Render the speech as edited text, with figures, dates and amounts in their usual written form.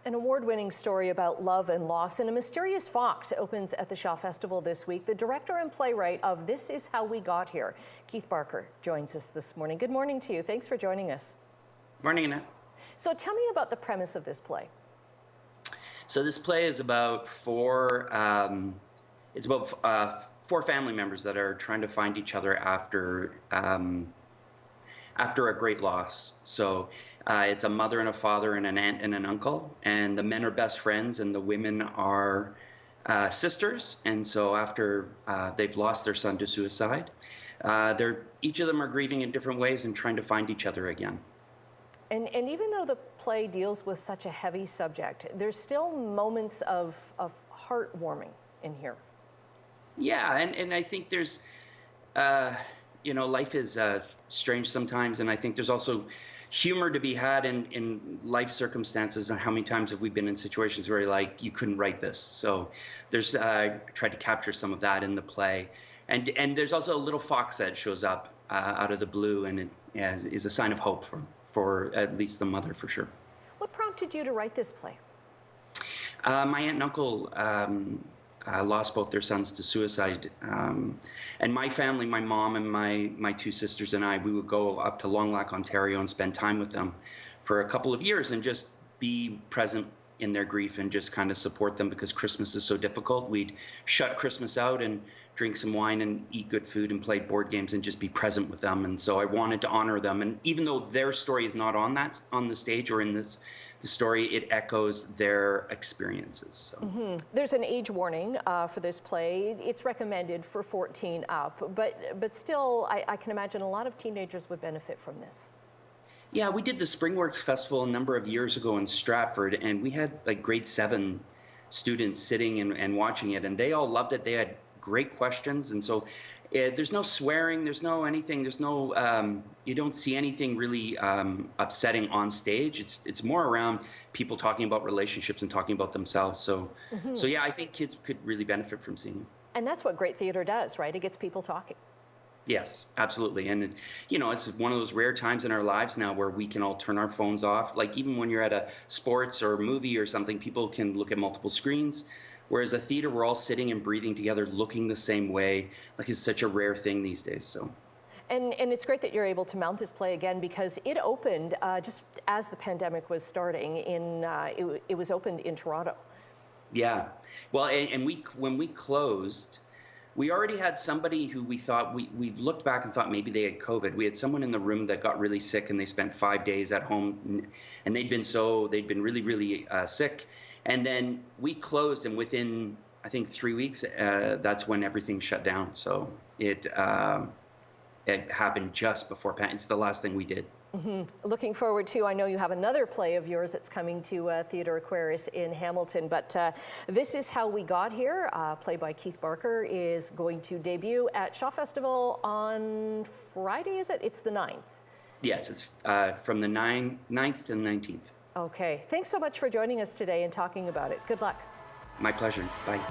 An award-winning story about love and loss and a mysterious fox opens at the Shaw Festival this week. The director and playwright of This Is How We Got Here, Keith Barker, joins us this morning. Good morning to you. Thanks for joining us. Morning, Annette. So tell me about the premise of this play. So this play is about four family members that are trying to find each other after a great loss. So it's a mother and a father and an aunt and an uncle, and the men are best friends and the women are sisters. And so after they've lost their son to suicide, each of them are grieving in different ways and trying to find each other again. And even though the play deals with such a heavy subject, there's still moments of heartwarming in here. Yeah, and I think there's, life is strange sometimes, and I think there's also humor to be had in life circumstances. And how many times have we been in situations where like you couldn't write this? So there's tried to capture some of that in the play, and there's also a little fox that shows up out of the blue, and it is a sign of hope for at least the mother, for sure. What prompted you to write this play? My aunt and uncle lost both their sons to suicide. And my family, my mom and my two sisters and I, we would go up to Long Lac, Ontario and spend time with them for a couple of years and just be present in their grief and just kind of support them, because Christmas is so difficult. We'd shut Christmas out and drink some wine and eat good food and play board games and just be present with them. And so I wanted to honor them. And even though their story is not on the stage or in the story, it echoes their experiences. So. There's an age warning for this play. It's recommended for 14 up, but still, I can imagine a lot of teenagers would benefit from this. Yeah, we did the Springworks Festival a number of years ago in Stratford, and we had like grade 7 students sitting and watching it, and they all loved it. They had great questions, and so there's no swearing, there's no anything, there's no you don't see anything really upsetting on stage. It's more around people talking about relationships and talking about themselves. So yeah, I think kids could really benefit from seeing it. And that's what great theater does, right? It gets people talking. Yes, absolutely. And it's one of those rare times in our lives now where we can all turn our phones off. Like even when you're at a sports or movie or something, people can look at multiple screens. Whereas a theater, we're all sitting and breathing together, looking the same way. Like it's such a rare thing these days. So. And it's great that you're able to mount this play again, because it opened just as the pandemic was starting. It was opened in Toronto. Yeah. Well, and when we closed, we already had somebody who we thought, we've looked back and thought maybe they had COVID. We had someone in the room that got really sick, and they spent 5 days at home, and they'd been really, really sick. And then we closed, and within, I think, 3 weeks, that's when everything shut down. So it happened just before it's the last thing we did. Looking forward to, I know you have another play of yours that's coming to Theatre Aquarius in Hamilton, but This Is How We Got Here, played by Keith Barker, is going to debut at Shaw Festival on Friday, is it? It's the 9th. Yes, it's from the 9th and 19th. Okay, thanks so much for joining us today and talking about it. Good luck. My pleasure. Bye.